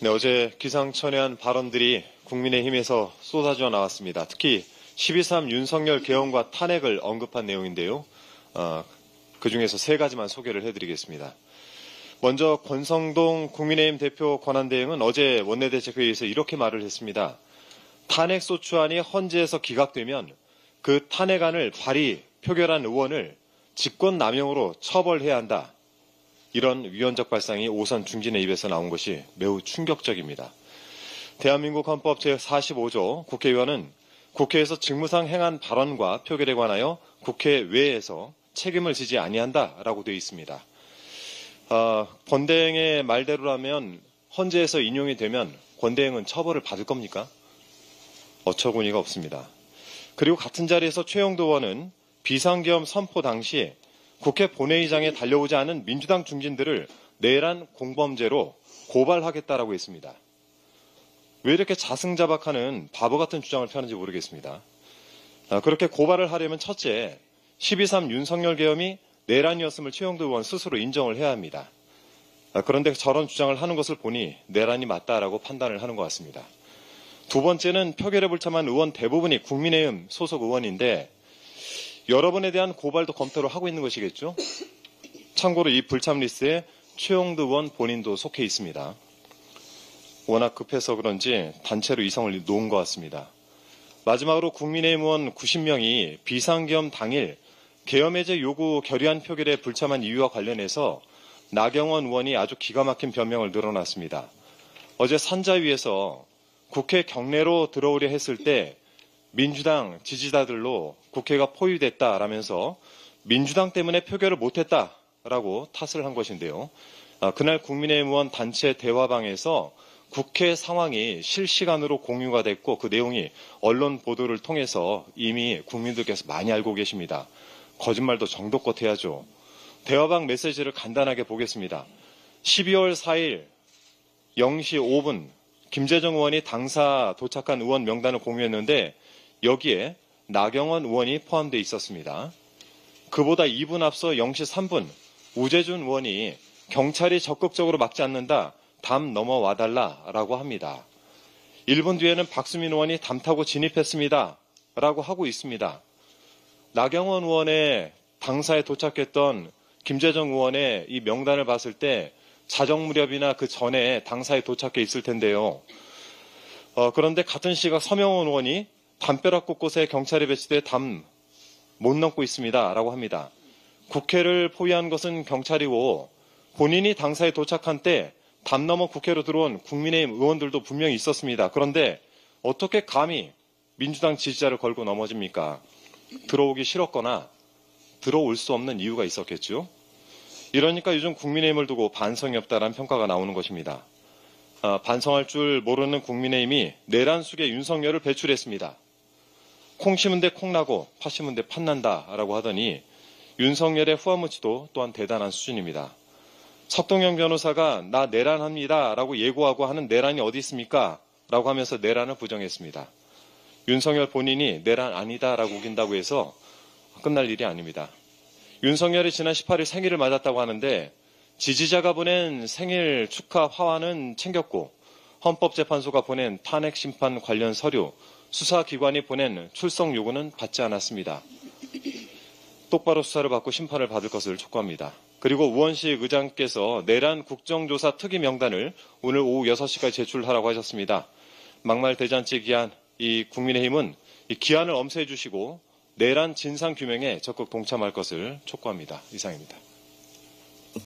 네, 어제 기상천외한 발언들이 국민의힘에서 쏟아져 나왔습니다. 특히 12.3 윤석열 계엄과 탄핵을 언급한 내용인데요. 그 중에서 세 가지만 소개를 해드리겠습니다. 먼저 권성동 국민의힘 대표 권한대행은 어제 원내대책회의에서 이렇게 말을 했습니다. 탄핵소추안이 헌재에서 기각되면 그 탄핵안을 발의, 표결한 의원을 직권남용으로 처벌해야 한다. 이런 위헌적 발상이 오선 중진의 입에서 나온 것이 매우 충격적입니다. 대한민국 헌법 제45조 국회의원은 국회에서 직무상 행한 발언과 표결에 관하여 국회 외에서 책임을 지지 아니한다라고 되어 있습니다. 권대행의 말대로라면 헌재에서 인용이 되면 권대행은 처벌을 받을 겁니까? 어처구니가 없습니다. 그리고 같은 자리에서 최영도 의원은 비상계엄 선포 당시 국회 본회의장에 달려오지 않은 민주당 중진들을 내란 공범죄로 고발하겠다라고 했습니다. 왜 이렇게 자승자박하는 바보 같은 주장을 펴는지 모르겠습니다. 그렇게 고발을 하려면 첫째, 12.3 윤석열 계엄이 내란이었음을 최영도 의원 스스로 인정을 해야 합니다. 그런데 저런 주장을 하는 것을 보니 내란이 맞다라고 판단을 하는 것 같습니다. 두 번째는 표결에 불참한 의원 대부분이 국민의힘 소속 의원인데 여러분에 대한 고발도 검토를 하고 있는 것이겠죠? 참고로 이 불참 리스트에 최영도 의원 본인도 속해 있습니다. 워낙 급해서 그런지 단체로 이성을 놓은 것 같습니다. 마지막으로 국민의힘 의원 90명이 비상계엄 당일 계엄해제 요구 결의안 표결에 불참한 이유와 관련해서 나경원 의원이 아주 기가 막힌 변명을 늘어놨습니다. 어제 산자위에서 국회 경내로 들어오려 했을 때 민주당 지지자들로 국회가 포위됐다라면서 민주당 때문에 표결을 못했다라고 탓을 한 것인데요. 그날 국민의힘 의원 단체 대화방에서 국회 상황이 실시간으로 공유가 됐고 그 내용이 언론 보도를 통해서 이미 국민들께서 많이 알고 계십니다. 거짓말도 정도껏 해야죠. 대화방 메시지를 간단하게 보겠습니다. 12월 4일 0시 5분 김재정 의원이 당사 도착한 의원 명단을 공유했는데 여기에 나경원 의원이 포함되어 있었습니다. 그보다 2분 앞서 0시 3분 우재준 의원이 경찰이 적극적으로 막지 않는다. 담 넘어와달라라고 합니다. 1분 뒤에는 박수민 의원이 담 타고 진입했습니다. 라고 하고 있습니다. 나경원 의원의 당사에 도착했던 김재정 의원의 이 명단을 봤을 때 자정 무렵이나 그 전에 당사에 도착해 있을 텐데요. 그런데 같은 시각 서명원 의원이 담벼락 곳곳에 경찰이 배치돼 담 못 넘고 있습니다. 라고 합니다. 국회를 포위한 것은 경찰이고 본인이 당사에 도착한 때 담 넘어 국회로 들어온 국민의힘 의원들도 분명히 있었습니다. 그런데 어떻게 감히 민주당 지지자를 걸고 넘어집니까? 들어오기 싫었거나 들어올 수 없는 이유가 있었겠죠. 이러니까 요즘 국민의힘을 두고 반성이 없다라는 평가가 나오는 것입니다. 반성할 줄 모르는 국민의힘이 내란 속에 윤석열을 배출했습니다. 콩 심은 데 콩 나고 팥 심은 데 팥 난다라고 하더니 윤석열의 후아무치도 또한 대단한 수준입니다. 석동영 변호사가 나 내란합니다 라고 예고하고 하는 내란이 어디 있습니까? 라고 하면서 내란을 부정했습니다. 윤석열 본인이 내란 아니다 라고 우긴다고 해서 끝날 일이 아닙니다. 윤석열이 지난 18일 생일을 맞았다고 하는데 지지자가 보낸 생일 축하 화환은 챙겼고 헌법재판소가 보낸 탄핵 심판 관련 서류, 수사기관이 보낸 출석 요구는 받지 않았습니다. 똑바로 수사를 받고 심판을 받을 것을 촉구합니다. 그리고 우원식 의장께서 내란 국정조사 특위 명단을 오늘 오후 6시까지 제출하라고 하셨습니다. 막말 대잔치 기한 이 국민의힘은 이 기한을 엄수해 주시고 내란 진상규명에 적극 동참할 것을 촉구합니다. 이상입니다.